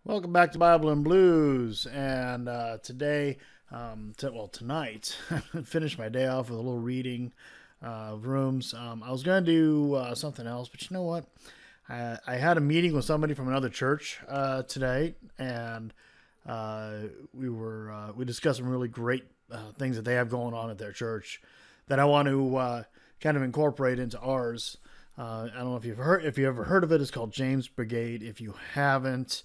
Welcome back to Bible and Blues. And today, tonight, I finished my day off with a little reading of Rooms. I was going to do something else, but you know what? I had a meeting with somebody from another church today, and we discussed some really great things that they have going on at their church that I want to kind of incorporate into ours. I don't know if you ever heard of it. It's called James Brigade. If you haven't,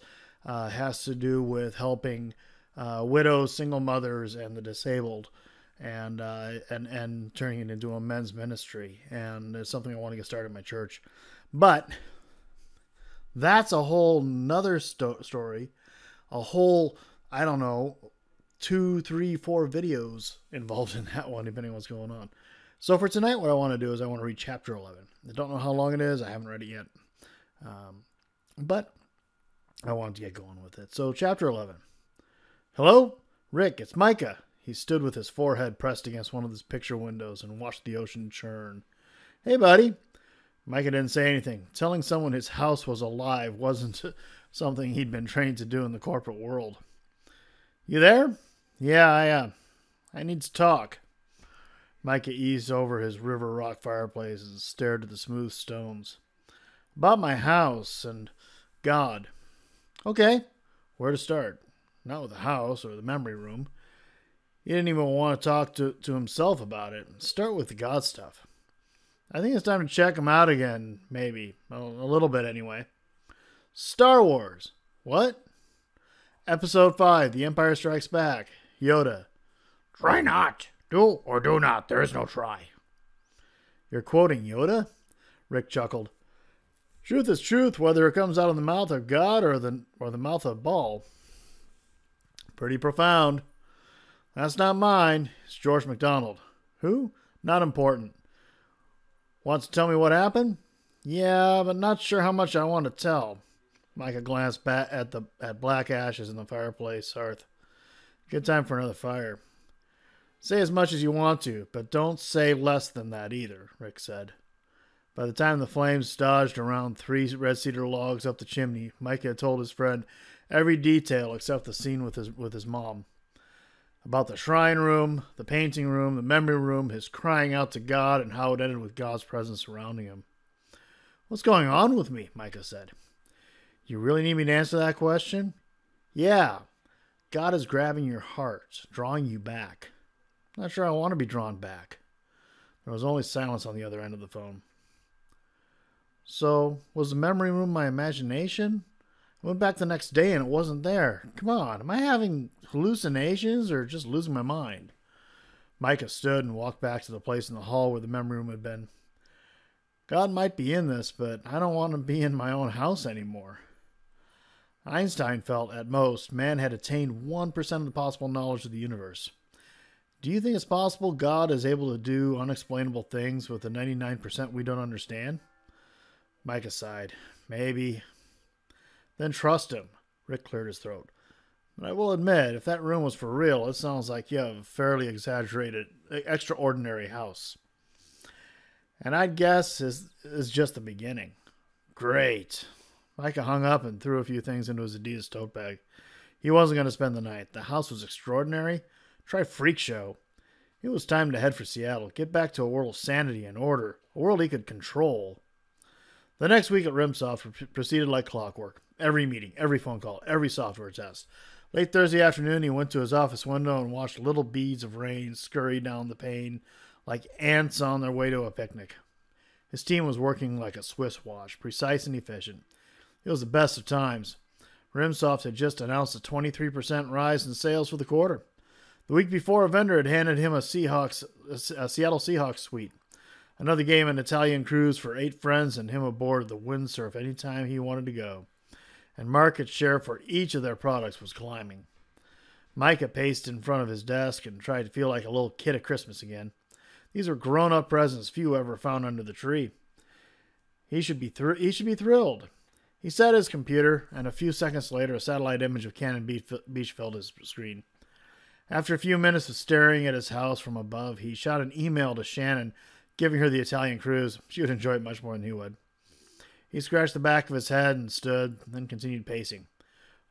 has to do with helping widows, single mothers, and the disabled, and turning it into a men's ministry. And it's something I want to get started in my church. But that's a whole nother story. A whole, I don't know, 2, 3, 4 videos involved in that one, depending on what's going on. So for tonight, what I want to do is I want to read chapter 11. I don't know how long it is. I haven't read it yet. But I wanted to get going with it. So chapter 11. Hello? Rick, it's Micah. He stood with his forehead pressed against one of his picture windows and watched the ocean churn. Hey, buddy. Micah didn't say anything. Telling someone his house was alive wasn't something he'd been trained to do in the corporate world. You there? Yeah, I am. I need to talk. Micah eased over his river rock fireplace and stared at the smooth stones. About my house and God. Okay, where to start? Not with the house or the memory room. He didn't even want to talk to himself about it. Start with the God stuff. I think it's time to check him out again, maybe. Well, a little bit anyway. Star Wars. What? Episode 5, The Empire Strikes Back. Yoda. Try not. Do or do not. There is no try. You're quoting Yoda? Rick chuckled. Truth is truth, whether it comes out of the mouth of God or the mouth of Baal. Pretty profound. That's not mine. It's George MacDonald. Who? Not important. Wants to tell me what happened? Yeah, but not sure how much I want to tell. Micah glanced back at black ashes in the fireplace hearth. Good time for another fire. Say as much as you want to, but don't say less than that either, Rick said. By the time the flames dodged around 3 red cedar logs up the chimney, Micah had told his friend every detail except the scene with his mom. About the shrine room, the painting room, the memory room, his crying out to God, and how it ended with God's presence surrounding him. What's going on with me? Micah said. You really need me to answer that question? Yeah. God is grabbing your heart, drawing you back. Not sure I want to be drawn back. There was only silence on the other end of the phone. So, was the memory room my imagination? I went back the next day and it wasn't there. Come on, am I having hallucinations or just losing my mind? Micah stood and walked back to the place in the hall where the memory room had been. God might be in this, but I don't want to be in my own house anymore. Einstein felt, at most, man had attained 1% of the possible knowledge of the universe. Do you think it's possible God is able to do unexplainable things with the 99% we don't understand? Micah sighed. Maybe. Then trust him. Rick cleared his throat. But I will admit, if that room was for real, it sounds like you have a fairly extraordinary house. And I'd guess is just the beginning. Great. Micah hung up and threw a few things into his Adidas tote bag. He wasn't going to spend the night. The house was extraordinary. Try freak show. It was time to head for Seattle. Get back to a world of sanity and order. A world he could control. The next week at Rimsoft proceeded like clockwork. Every meeting, every phone call, every software test. Late Thursday afternoon, he went to his office window and watched little beads of rain scurry down the pane like ants on their way to a picnic. His team was working like a Swiss watch, precise and efficient. It was the best of times. Rimsoft had just announced a 23% rise in sales for the quarter. The week before, a vendor had handed him a Seattle Seahawks suite. Another game, an Italian cruise for 8 friends, and him aboard the windsurf anytime he wanted to go. And market share for each of their products was climbing. Micah paced in front of his desk and tried to feel like a little kid at Christmas again. These were grown-up presents few ever found under the tree. He should be thrilled. He set his computer, and a few seconds later, a satellite image of Cannon Beach filled his screen. After a few minutes of staring at his house from above, he shot an email to Shannon, giving her the Italian cruise. She would enjoy it much more than he would. He scratched the back of his head and stood, then continued pacing.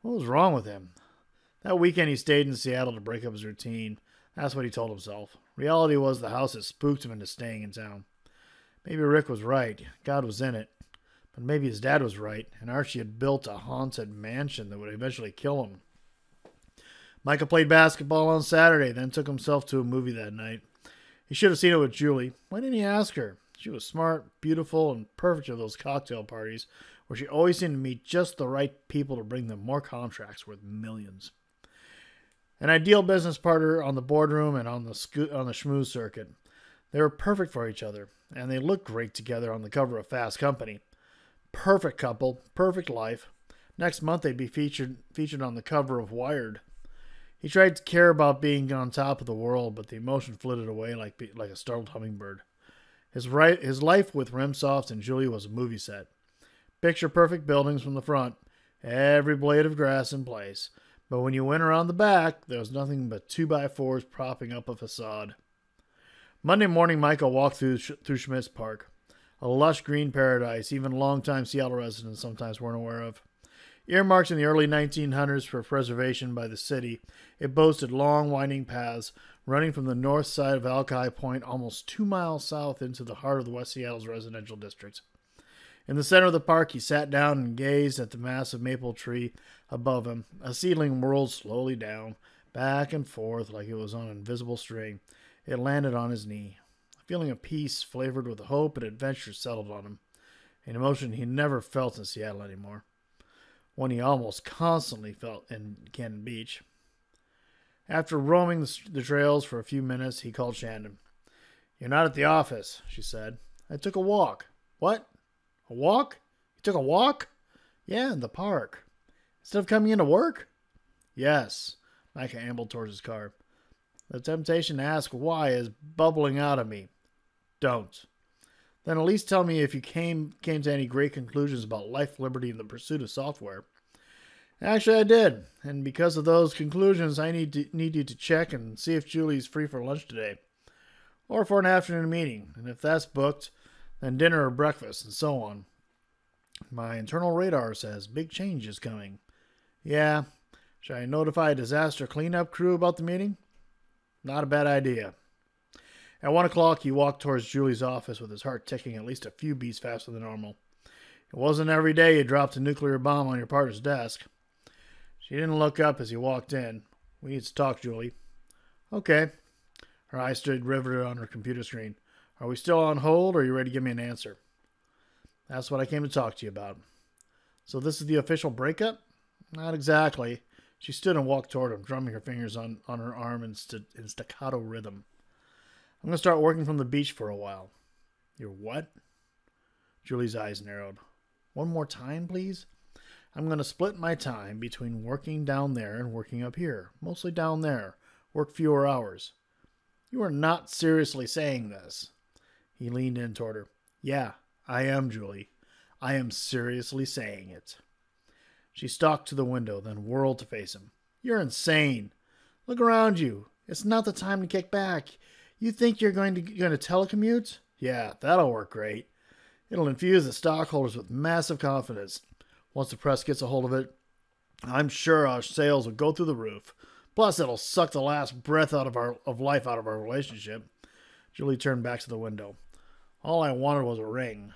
What was wrong with him? That weekend he stayed in Seattle to break up his routine. That's what he told himself. Reality was the house had spooked him into staying in town. Maybe Rick was right. God was in it. But maybe his dad was right, and Archie had built a haunted mansion that would eventually kill him. Micah played basketball on Saturday, then took himself to a movie that night. He should have seen it with Julie. Why didn't he ask her? She was smart, beautiful, and perfect at those cocktail parties, where she always seemed to meet just the right people to bring them more contracts worth millions. An ideal business partner on the boardroom and on the schmooze circuit. They were perfect for each other, and they looked great together on the cover of Fast Company. Perfect couple, perfect life. Next month they'd be featured on the cover of Wired. He tried to care about being on top of the world, but the emotion flitted away like a startled hummingbird. His life with Rimsoft and Julie was a movie set. Picture-perfect buildings from the front, every blade of grass in place. But when you went around the back, there was nothing but 2x4s propping up a facade. Monday morning, Micah walked through Schmitz Park, a lush green paradise even longtime Seattle residents sometimes weren't aware of. Earmarked in the early 1900s for preservation by the city, it boasted long, winding paths running from the north side of Alki Point almost 2 miles south into the heart of the West Seattle's residential district. In the center of the park, he sat down and gazed at the massive maple tree above him. A seedling whirled slowly down, back and forth like it was on an invisible string. It landed on his knee. A feeling of peace flavored with hope and adventure settled on him, an emotion he never felt in Seattle anymore. One he almost constantly felt in Cannon Beach. After roaming the trails for a few minutes, he called Shannon. "You're not at the office," she said. "I took a walk." "What? A walk? You took a walk?" "Yeah, in the park." "Instead of coming into work?" "Yes." Micah ambled towards his car. "The temptation to ask why is bubbling out of me." "Don't." "Then at least tell me if you came to any great conclusions about life, liberty, and the pursuit of software." "Actually, I did. And because of those conclusions, I need you to check and see if Julie's free for lunch today. Or for an afternoon meeting. And if that's booked, then dinner or breakfast, and so on. My internal radar says big change is coming." "Yeah. Should I notify a disaster cleanup crew about the meeting?" "Not a bad idea." At 1 o'clock, he walked towards Julie's office with his heart ticking at least a few beats faster than normal. It wasn't every day you dropped a nuclear bomb on your partner's desk. She didn't look up as he walked in. "We need to talk, Julie." "Okay." Her eyes stood riveted on her computer screen. "Are we still on hold, or are you ready to give me an answer?" "That's what I came to talk to you about." "So this is the official breakup?" "Not exactly." She stood and walked toward him, drumming her fingers on her arm in staccato rhythm. "I'm going to start working from the beach for a while." "You're what?" Julie's eyes narrowed. "One more time, please?" "I'm going to split my time between working down there and working up here. Mostly down there. Work fewer hours." "You are not seriously saying this." He leaned in toward her. "Yeah, I am, Julie. I am seriously saying it." She stalked to the window, then whirled to face him. "You're insane. Look around you. It's not the time to kick back. You think you're going to telecommute? Yeah, that'll work great. It'll infuse the stockholders with massive confidence. Once the press gets a hold of it, I'm sure our sales will go through the roof. Plus, it'll suck the last breath of life out of our relationship." Julie turned back to the window. "All I wanted was a ring."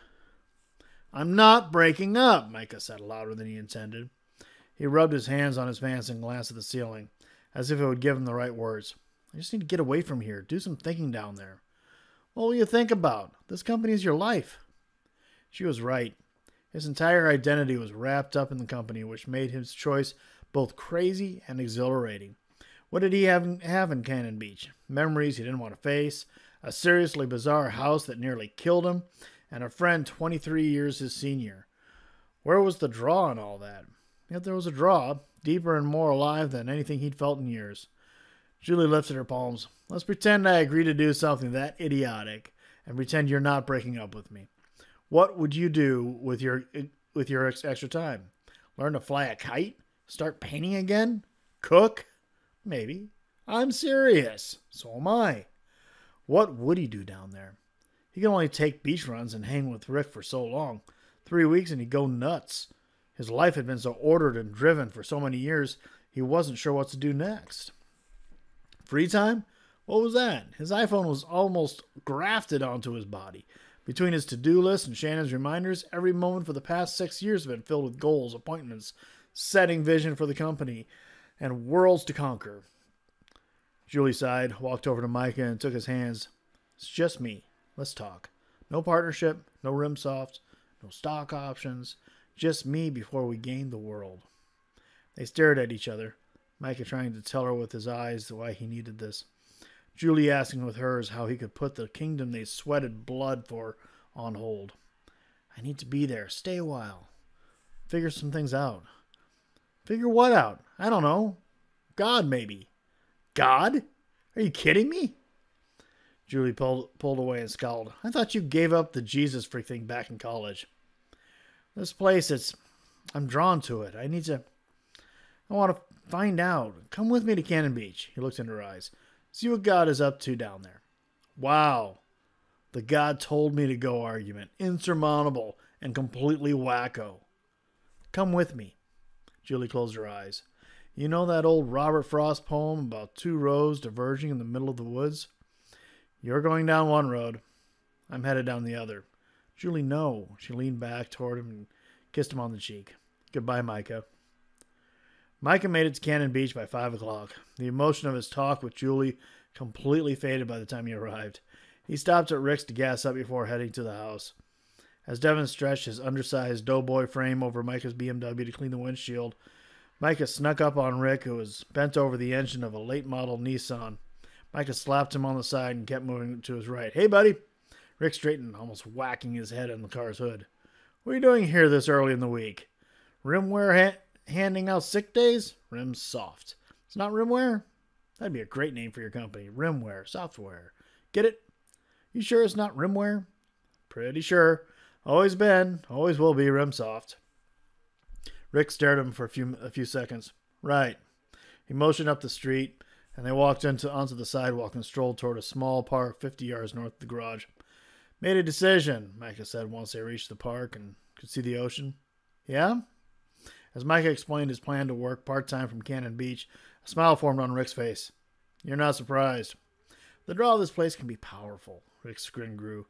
"I'm not breaking up," Micah said louder than he intended. He rubbed his hands on his pants and glanced at the ceiling, as if it would give him the right words. "I just need to get away from here. Do some thinking down there." "What will you think about? This company is your life." She was right. His entire identity was wrapped up in the company, which made his choice both crazy and exhilarating. What did he have in Cannon Beach? Memories he didn't want to face, a seriously bizarre house that nearly killed him, and a friend 23 years his senior. Where was the draw in all that? Yet there was a draw, deeper and more alive than anything he'd felt in years. Julie lifted her palms. "Let's pretend I agree to do something that idiotic, and pretend you're not breaking up with me. What would you do with your extra time? Learn to fly a kite? Start painting again? Cook? Maybe. I'm serious. So am I." What would he do down there? He could only take beach runs and hang with Rick for so long. 3 weeks and he'd go nuts. His life had been so ordered and driven for so many years, he wasn't sure what to do next. Free time? What was that? His iPhone was almost grafted onto his body. Between his to-do list and Shannon's reminders, every moment for the past 6 years have been filled with goals, appointments, setting vision for the company, and worlds to conquer. Julie sighed, walked over to Micah, and took his hands. It's just me. Let's talk. No partnership, no RimSoft, no stock options. Just me before we gained the world. They stared at each other, Micah trying to tell her with his eyes why he needed this. Julie asking with hers how he could put the kingdom they sweated blood for on hold. I need to be there. Stay a while. Figure some things out. Figure what out? I don't know. God, maybe. God? Are you kidding me? Julie pulled away and scowled. I thought you gave up the Jesus freak thing back in college. This place, I'm drawn to it. I want to find out. Come with me to Cannon Beach. He looked into her eyes. See what God is up to down there. Wow. The God told me to go argument. Insurmountable and completely wacko. Come with me. Julie closed her eyes. You know that old Robert Frost poem about two roads diverging in the middle of the woods? You're going down one road. I'm headed down the other. Julie, no. She leaned back toward him and kissed him on the cheek. Goodbye, Micah. Micah made it to Cannon Beach by 5 o'clock. The emotion of his talk with Julie completely faded by the time he arrived. He stopped at Rick's to gas up before heading to the house. As Devin stretched his undersized doughboy frame over Micah's BMW to clean the windshield, Micah snuck up on Rick, who was bent over the engine of a late-model Nissan. Micah slapped him on the side and kept moving to his right. Hey, buddy! Rick straightened, almost whacking his head on the car's hood. What are you doing here this early in the week? Rimware handing out sick days? Rim's soft. It's not Rimware? That'd be a great name for your company. Rimware, software. Get it? You sure it's not Rimware? Pretty sure. Always been, always will be RimSoft. Rick stared at him for a few seconds. Right. He motioned up the street, and they walked onto the sidewalk and strolled toward a small park 50 yards north of the garage. Made a decision, Micah said once they reached the park and could see the ocean. Yeah? As Micah explained his plan to work part-time from Cannon Beach, a smile formed on Rick's face. You're not surprised. The draw of this place can be powerful. Rick's grin grew.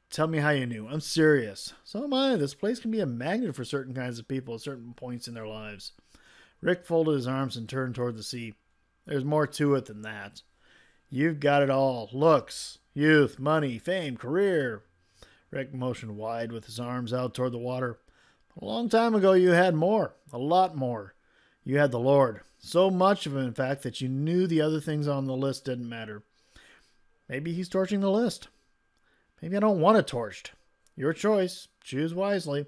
Tell me how you knew. I'm serious. So am I. This place can be a magnet for certain kinds of people at certain points in their lives. Rick folded his arms and turned toward the sea. There's more to it than that. You've got it all. Looks, youth, money, fame, career. Rick motioned wide with his arms out toward the water. A long time ago you had more. A lot more. You had the Lord. So much of him, in fact, that you knew the other things on the list didn't matter. Maybe he's torching the list. Maybe I don't want it torched. Your choice. Choose wisely.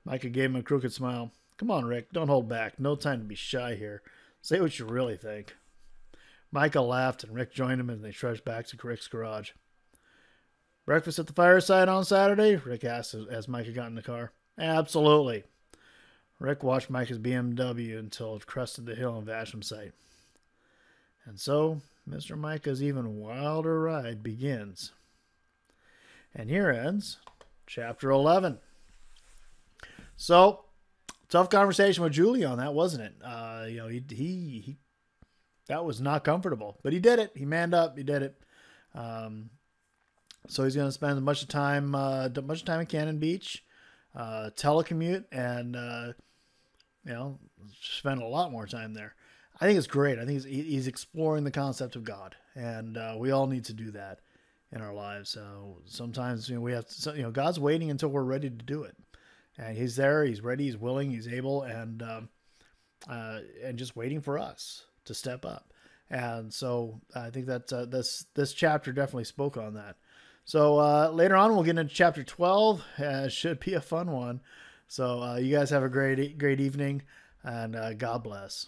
Micah gave him a crooked smile. Come on, Rick. Don't hold back. No time to be shy here. Say what you really think. Micah laughed, and Rick joined him as they trudged back to Rick's garage. Breakfast at the fireside on Saturday? Rick asked as Micah got in the car. Absolutely. Rick watched Micah's BMW until it crested the hill and vanished from sight. And so, Mr. Micah's even wilder ride begins. And here ends Chapter 11. So, tough conversation with Julie on that, wasn't it? He that was not comfortable, but he did it. He manned up. He did it. So he's going to spend a bunch of time at Cannon Beach, telecommute, and spend a lot more time there. I think it's great. I think he's exploring the concept of God, and we all need to do that in our lives. So sometimes we have to, God's waiting until we're ready to do it, and He's there. He's ready. He's willing. He's able, and just waiting for us to step up. And so I think that this chapter definitely spoke on that. So later on, we'll get into chapter 12. It should be a fun one. So you guys have a great evening, and God bless.